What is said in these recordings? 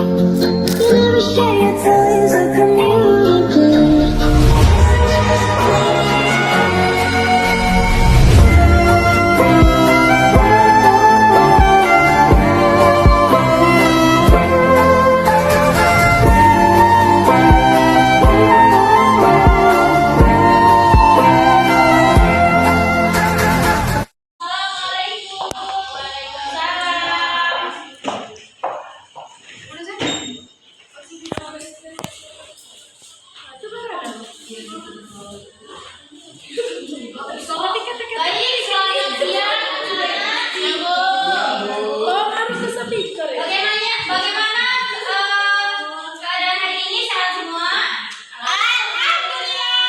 never share your toys or communicate. Bagaimana keadaan hari ini? Sehat semua? Alhamdulillah.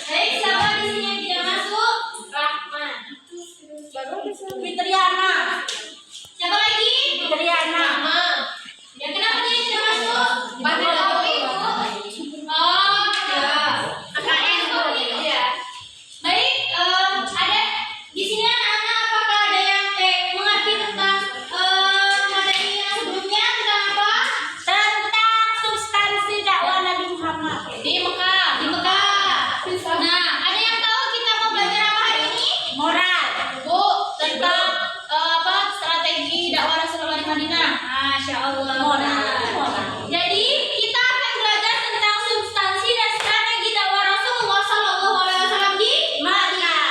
Baik, siapa di sini yang tidak masuk? Rahman. Fitriana. Siapa lagi? Fitriana. Ya, kenapa dia tidak masuk? Pada tahu itu. Oh, ya. KKN seperti itu ya. Baik, ada di sini anak-anak, apakah ada yang mengerti tentang materi yang sebelumnya tentang apa? Tentang substansi dakwah Nabi Muhammad Di Mekah. Di Mekah. Nah, ada yang tahu kita mau belajar apa hari ini? moral. Bu, tentang apa strategi dakwah Rasulullah di Madinah. Masya Allah. Jadi kita akan belajar tentang substansi dan strategi dakwah Rasulullah SAW di Madinah.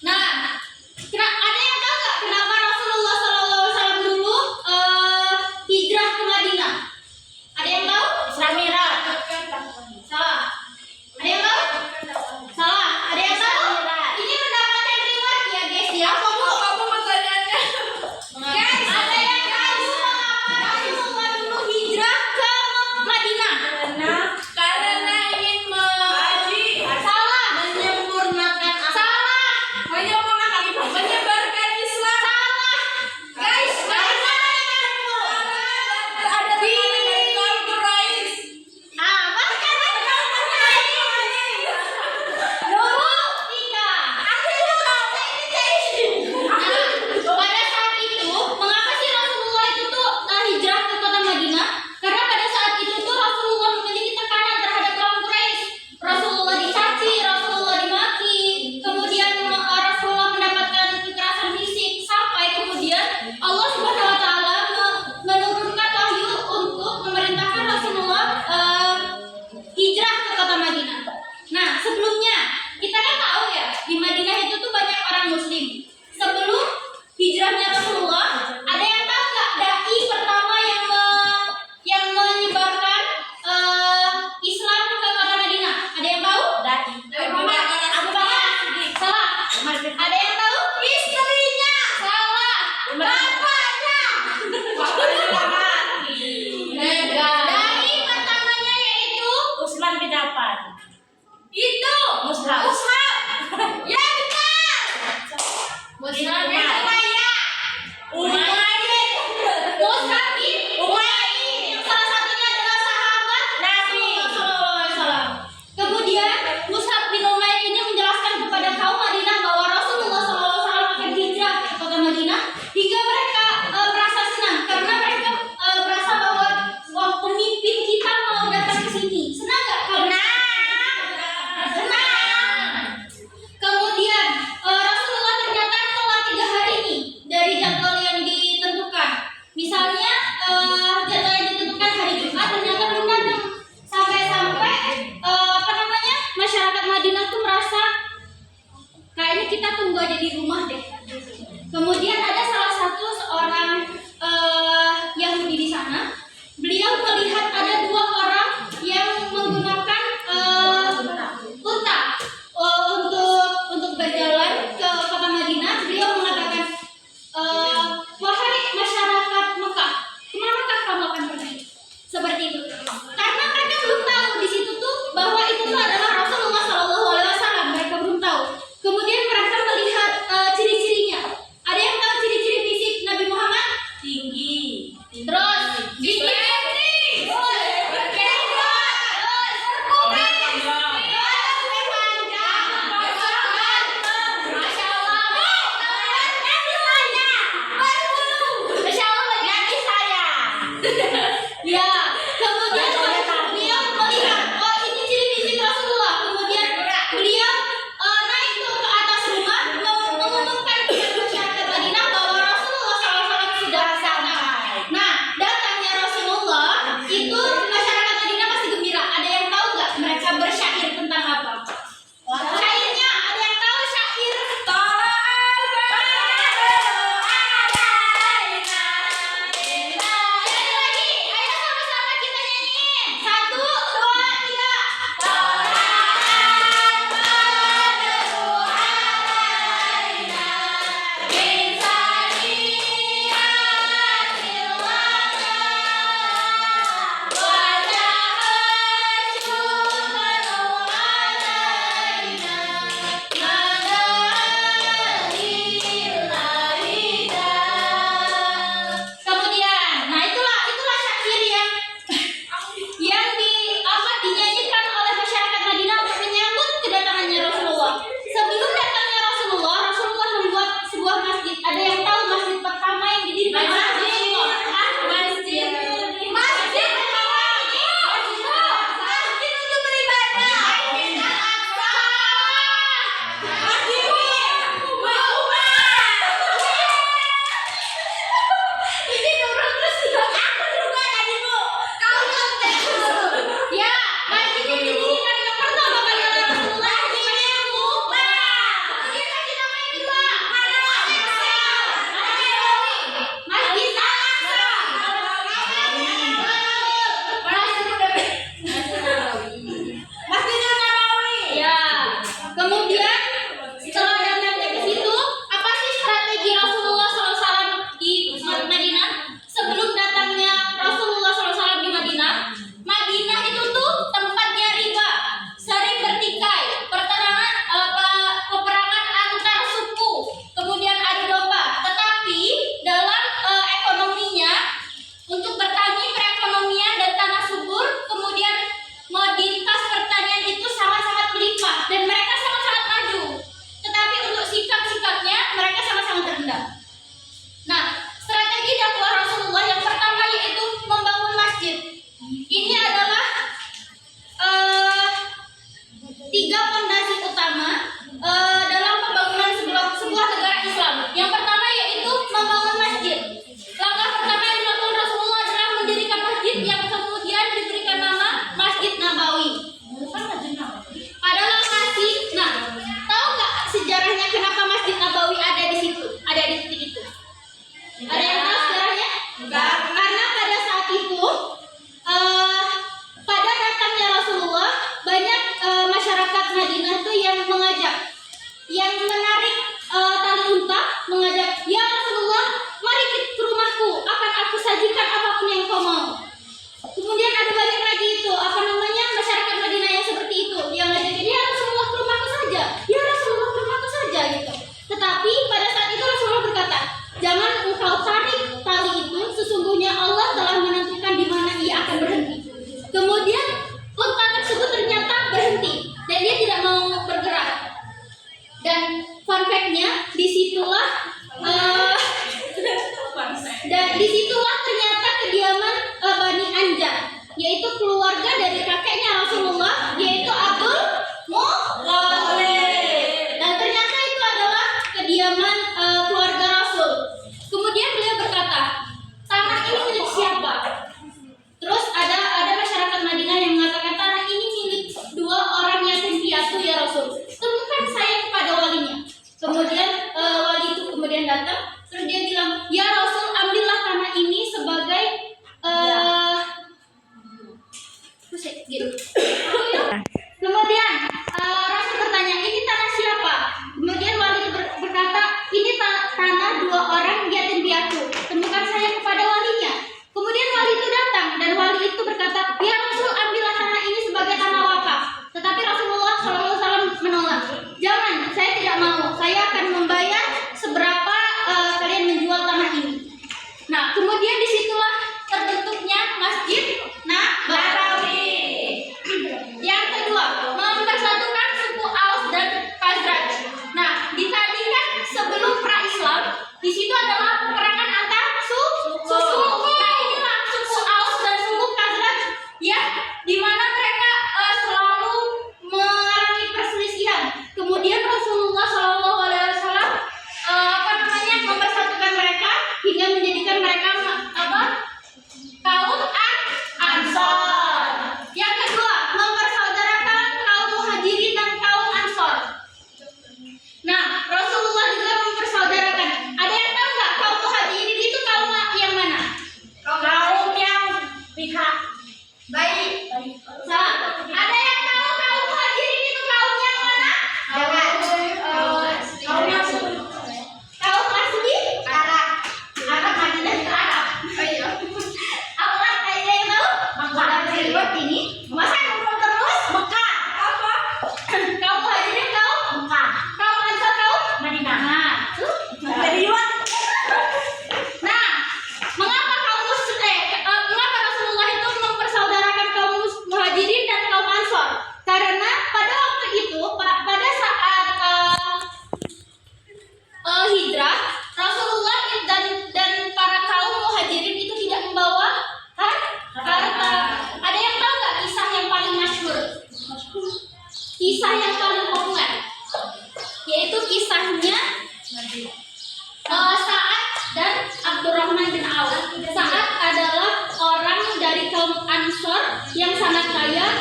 Nah, ada yang tahu nggak kenapa Rasulullah SAW dulu hijrah ke Madinah? Ada yang tahu? Isra Mi'raj. Salah. Ada yang tahu? Salah. Ada yang tahu? Ini pendapat yang reward ya guys ya. Apa pertanyaannya? Guys, ada yang tahu mengapa Rasulullah dulu hijrah ke Madinah? Karena ingin salah. Menyempurnakan salah. Menyebarkan Islam. Salah. Guys, bagaimana denganmu? Ada di apa sekarang dulu tiga. Pada saat itu, mengapa sih Rasulullah itu tuh hijrah ke kota Madinah? Karena pada saat itu tuh Rasulullah memiliki tekanan terhadap kaum Quraisy. Rasulullah dicaci, Rasulullah dimaki, kemudian Rasulullah mendapatkan kekerasan fisik sampai kemudian Allah Subhanahu Wa Taala menurunkan wahyu untuk memerintahkan Rasulullah hijrah ke kota Madinah. Nah, sebelumnya kita kan tahu ya, di Madinah itu tuh banyak orang Muslim. Sebelum hijrahnya Rasulullah, ada yang tahu nggak dai pertama yang menyebarkan Islam ke kota Madinah? Ada yang tahu? Abu Bakar. Salah. Ada yang tahu? Istrinya. Salah. Bapaknya. Dai pertamanya yaitu Usman bin Affan. itu Mushab. Ya benar. Mushab bin Mushab bin Umayyah. Yang salah satunya adalah sahabat Nabi. Sallallahu Alaihi Wasallam. Kemudian Mushab bin Umayyah ini menjelaskan kepada kaum Madinah bahwa Rasulullah Sallallahu Alaihi Wasallam akan hijrah ke kota Madinah hingga mereka merasa senang karena mereka merasa bahwa wah, pemimpin kita mau datang ke sini. Senang nggak? Senang. Kemudian Rasulullah ternyata setelah 3 hari Ada yang tahu masjid pertama yang didirikan oleh Rasulullah? Masjid untuk beribadah. Masjid Al-Aqsa. Masjid ini nurut terus aku juga tadi Bu. Kau kontek dulu. Ya, masjid yang didirikan yang pertama kali oleh Rasulullah namanya Kuba. Kemudian masjid namanya kedua Al-Aqsa. Masjid Al-Aqsa. Masjid Nabawi. Ya. Kemudian setelah datangnya ke situ, apa sih strategi Rasulullah SAW di Madinah? Sebelum datangnya Rasulullah SAW di Madinah, Madinah itu tuh tempatnya riba, sering bertikai, peperangan antar suku, kemudian adu domba. Tetapi dalam ekonominya, untuk bertani perekonomian dan tanah subur, kemudian komoditas pertanian itu sangat-sangat melimpah dan mereka sangat-sangat maju. Tetapi untuk sikap-sikapnya mereka sangat-sangat rendah. Nah, strategi dakwah Rasulullah yang pertama yaitu membangun masjid. Ini adalah tiga fondasi utama dalam pembangunan sebuah negara Islam. Yang pertama yaitu membangun masjid. Langkah pertama yang dilakukan Rasulullah adalah mendirikan masjid yang kemudian diberikan nama Masjid Nabawi. Pada lokasi, nah, tahu nggak sejarahnya kenapa Masjid Nabawi ada di situ, ada di titik itu? Ada yang tahu sejarahnya? Enggak. Karena pada saat itu, pada datangnya Rasulullah, banyak masyarakat Madinah tuh yang mengajak, yang menarik tali unta, mengajak, ya Rasulullah, mari ke rumahku, akan aku sajikan apapun yang kau mau. Kemudian ada banyak lagi itu, masyarakat Madinah yang seperti itu, yang ngajakin, ya Rasulullah ke rumahku saja, ya Rasulullah ke rumahku saja gitu. Tetapi pada saat itu Rasulullah berkata, jangan engkau tarik tali itu, sesungguhnya Allah telah menentukan di mana ia akan berhenti. Kemudian unta tersebut ternyata berhenti dan dia tidak mau bergerak. Dan fun fact-nya, disitulah ternyata kediaman Bani Anjar, yaitu keluarga dari kakeknya Rasulullah, yaitu Abdul Muthalib. Dan ternyata itu adalah kediaman keluarga Rasul. Kemudian beliau berkata, tanah ini milik siapa? Terus ada masyarakat Madinah yang mengatakan, tanah ini milik dua orang yatim piatu ya Rasul. Temukan saya kepada walinya. Kemudian wali itu kemudian datang, terus dia bilang, ya Rasul, ambillah tanah ini sebagai gitu. Kemudian Rasul bertanya, ini tanah siapa? Kemudian wali berkata, ini tanah dua orang yatim piatu. Temukan saya kepada walinya. Kemudian wali itu datang dan wali itu berkata, ya Rasul, ambillah tanah ini sebagai tanah wakaf. Tetapi Rasulullah SAW menolak. Jangan, saya tidak mau. Saya akan membayar seberapa kalian menjual tanah ini. Nah, kemudian disitulah terbentuknya Masjid Nabawi. Yang kedua, mempersatukan suku Aus dan Khazraj. Nah, ditadikan sebelum pra-Islam, di situ adalah peperangan antar suku. Nah, inilah suku Aus dan suku Khazraj yang dimana mereka selalu mengalami perselisihan. Kemudian Rasulullah SAW mempersatukan mereka hingga menjadikan mereka kaum Ansor. Yang kedua, mempersaudarakan kaum Muhajirin dan kaum Ansor. Nah, Rasulullah juga mempersaudarakan. Ada yang tahu nggak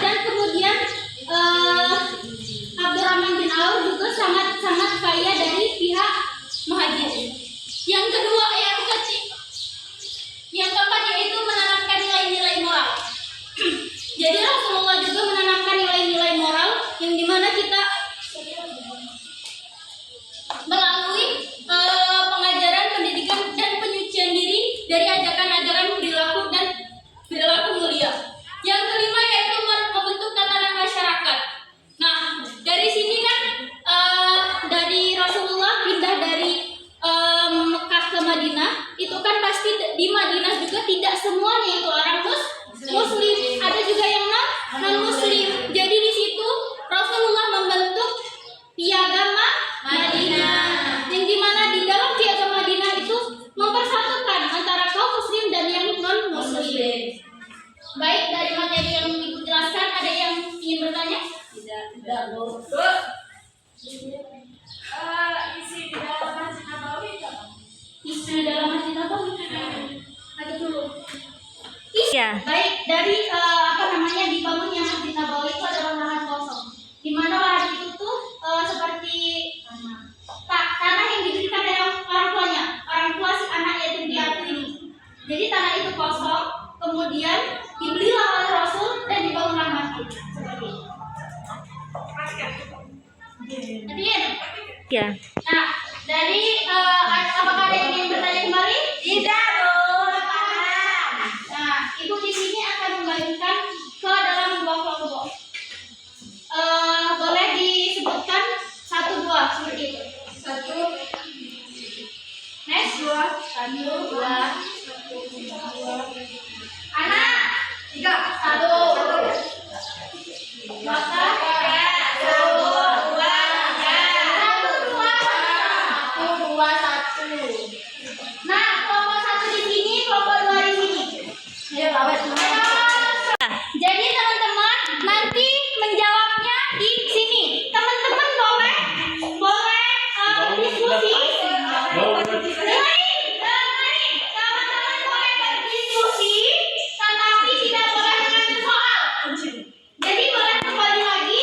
dan kemudian Abdurrahman bin Auf juga sangat kaya dari pihak Muhajirin. Yang kedua, yang keempat yaitu menanamkan nilai-nilai moral. Jadi Rasulullah juga menanamkan nilai-nilai moral yang dimana kita melalui pengajaran, pendidikan dan penyucian diri dari ajakan-ajakan perilaku mulia. Yang kelima yaitu membentuk tatanan masyarakat. Nah, dari sini kan dari Rasulullah pindah dari Mekah ke Madinah, itu kan pasti di Madinah juga tidak semuanya itu orang Muslim, ada juga yang non Muslim. Jadi di situ Rasulullah membentuk piagam Madinah, yang dimana di dalam piagam Madinah itu mempersatukan antara kaum Muslim dan yang non Muslim. Baik, dari materi yang Ibu jelaskan, ada yang ingin bertanya? Tidak, Bu. Isi di dalam Masjid Nabawi itu apa? Isi dalam Masjid Nabawi. Ada dulu. Iya. Baik, dari dibangunnya Masjid Nabawi itu adalah lahan kosong. Di mana lahan itu tuh seperti tanah yang diberikan dari orang tua si anak yatim piatu ini. Jadi tanah itu kosong, kemudian dibelilah oleh Rasul dan dibangunlah masjid seperti itu. Adin. Iya. Nah, dari apakah ada yang ingin bertanya kembali? Tidak, Bu. Paham. Nah, Ibu di sini akan membagikan ke dalam dua kelompok. Boleh disebutkan 1, 2 seperti itu. 1. Next 2. 1, 2. Anak 3. 1. Bapak 1. Nah, kelompok 1 di sini, kelompok 2 di sini. Jadi teman-teman nanti menjawabnya di sini. Teman-teman boleh berdiskusi. Dengarin. Teman-teman boleh berdiskusi, tetapi tidak boleh mengambil soal. Jadi boleh kembali lagi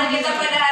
kita pada